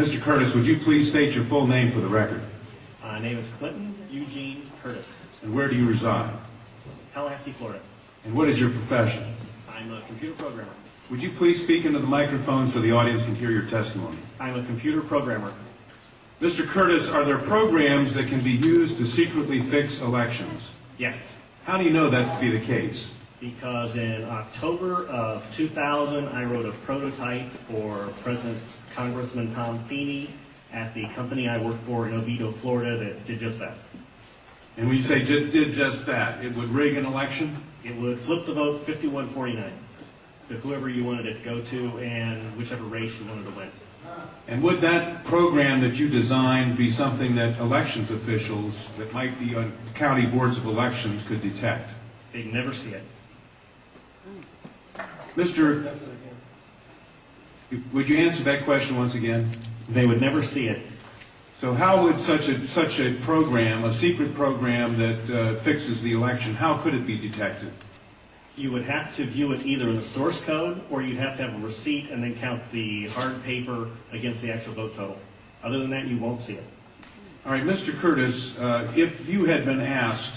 Mr. Curtis, would you please state your full name for the record? My name is Clinton Eugene Curtis, And where do you reside? Tallahassee, Florida. And what is your profession? I'm a computer programmer. Would you please speak into the microphone so the audience can hear your testimony? I'm a computer programmer. Mr. Curtis, are there programs that can be used to secretly fix elections? Yes, How do you know that to be the case? because in October of 2000, I wrote a prototype for President Congressman Tom Feeney at the company I work for in Oviedo, Florida, that did just that. And when you say did just that, it would rig an election? It would flip the vote 51-49 to whoever you wanted it to go to and whichever race you wanted to win. And would that program that you designed be something that elections officials that might be on county boards of elections could detect? They'd never see it. Mr. Would you answer that question once again? They would never see it. So how would such a program, a secret program that fixes the election, how could it be detected? You would have to view it either in the source code, or you'd have to have a receipt and then count the hard paper against the actual vote total. Other than that, you won't see it. All right, Mr. Curtis, if you had been asked,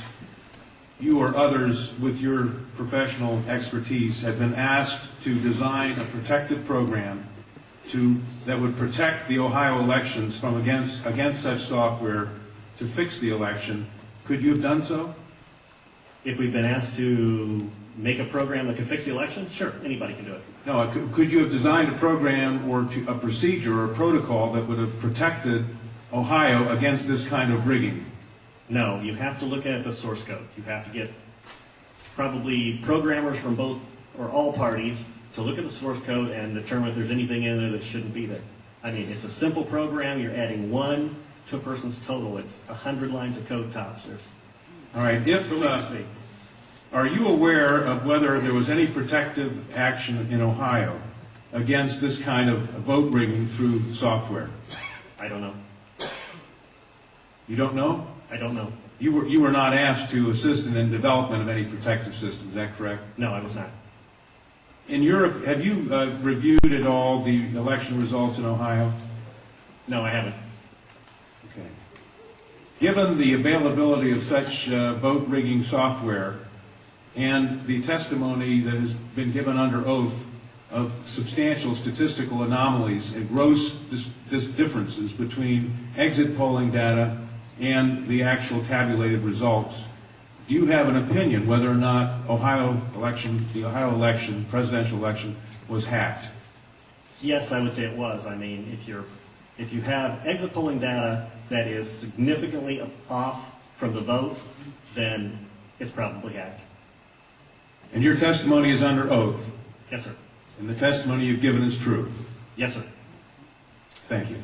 you or others with your professional expertise had been asked to design a protective program that would protect the Ohio elections from against such software to fix the election, could you have done so? If we've been asked to make a program that can fix the election, sure, anybody can do it. No, could you have designed a program or a procedure or a protocol that would have protected Ohio against this kind of rigging? No, you have to look at the source code. You have to get probably programmers from both or all parties to look at the source code and determine if there's anything in there that shouldn't be there. I mean, it's a simple program. You're adding 1 to a person's total. It's 100 lines of code tops. All right. Are you aware of whether there was any protective action in Ohio against this kind of vote rigging through software? I don't know. You don't know? I don't know. You were not asked to assist in the development of any protective system. Is that correct? No, I was not. In Europe, have you reviewed at all the election results in Ohio? No, I haven't. Okay. Given the availability of such vote rigging software and the testimony that has been given under oath of substantial statistical anomalies and gross differences between exit polling data and the actual tabulated results, do you have an opinion whether or not the Ohio election, presidential election, was hacked? Yes, I would say it was. I mean, if you have exit polling data that is significantly off from the vote, then it's probably hacked. And your testimony is under oath? Yes, sir. And the testimony you've given is true? Yes, sir. Thank you.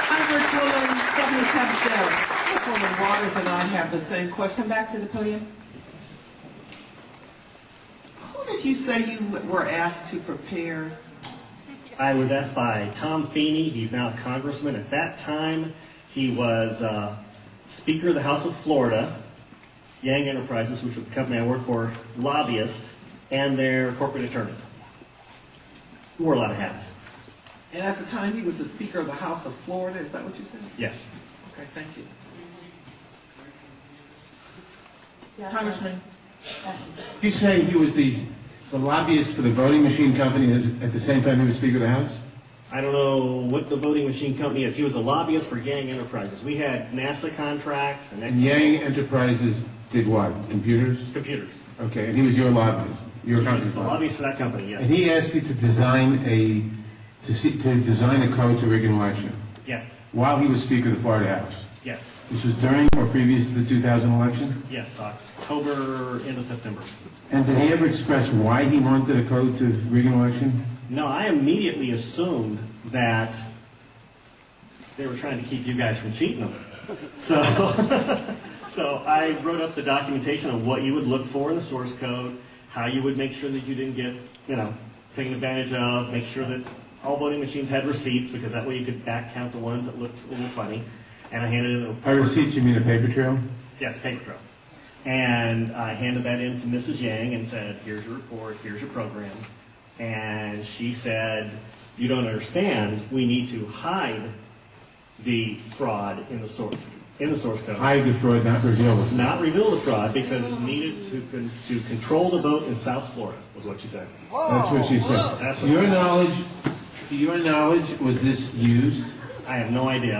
Congresswoman Stephanie Caballero. Councilwoman Waters and I have the same question. Come back to the podium. Who did you say you were asked to prepare? I was asked by Tom Feeney. He's now a congressman. At that time, he was Speaker of the House of Florida, Yang Enterprises, which was the company I work for, lobbyist, and their corporate attorney. Wore a lot of hats. And at the time, he was the Speaker of the House of Florida. Is that what you said? Yes. Okay, thank you. Congressman. You say he was the lobbyist for the voting machine company at the same time he was Speaker of the House? I don't know what the voting machine company is. He was a lobbyist for Yang Enterprises. We had NASA contracts and And Yang Enterprises did what? Computers? computers. Okay, and he was your lobbyist, your He was company's the lobbyist. lobbyist for that company, And yes. he asked you to design a code to rig an election Yes, while he was Speaker of the Florida House. yes, This was during or previous to the 2000 election? yes, October into September. And did he ever express why he wanted a code to rig an election? No, I immediately assumed that they were trying to keep you guys from cheating them. So, so I wrote up the documentation of what you would look for in the source code, how you would make sure that you didn't get, taken advantage of, make sure that all voting machines had receipts, because that way you could back count the ones that looked a little funny. And I handed it By receipts, you mean a paper trail? Yes, paper trail. And I handed that in to Mrs. Yang and said, here's your report, here's your program. And she said, you don't understand, we need to hide the fraud in the source code. Hide the fraud, not reveal the fraud. Not reveal the fraud because it's needed to control the vote in South Florida, was what she said. That's what she said. That's To your knowledge, was this used? I have no idea.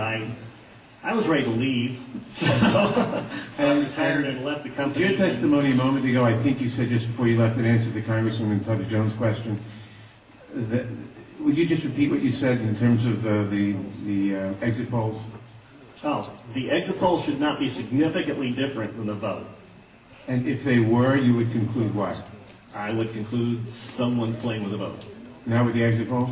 I was ready to leave, so I retired and left the company. Your testimony a moment ago, I think you said just before you left in answer to Congresswoman Tubbs Jones' question, would you just repeat what you said in terms of the exit polls? Oh, the exit polls should not be significantly different than the vote. And if they were, you would conclude what? I would conclude someone's playing with the vote. Not with the exit polls?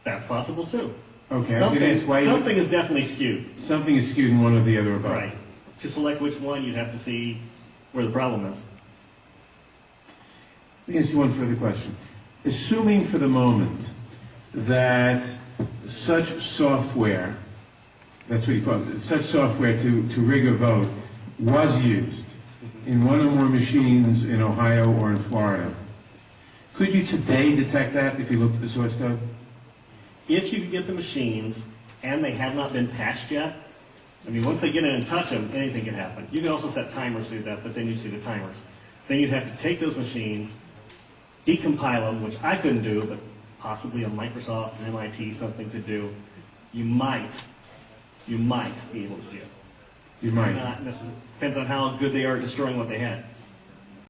That's possible too. Okay, I was going to ask why Something is definitely skewed. something is skewed in one or the other about. Right. To select which one, you'd have to see where the problem is. Let me ask you one further question. Assuming for the moment that such software, that's what you call it, such software to rig a vote was used in one or more machines in Ohio or in Florida, could you today detect that if you looked at the source code? If you could get the machines and they have not been patched yet, I mean, once they get in and touch them, anything can happen. You can also set timers to do that, but then you see the timers. Then you'd have to take those machines, decompile them, which I couldn't do, but possibly a Microsoft, an MIT, something to do. You might be able to see it. You might. Not necessarily. Depends on how good they are at destroying what they had.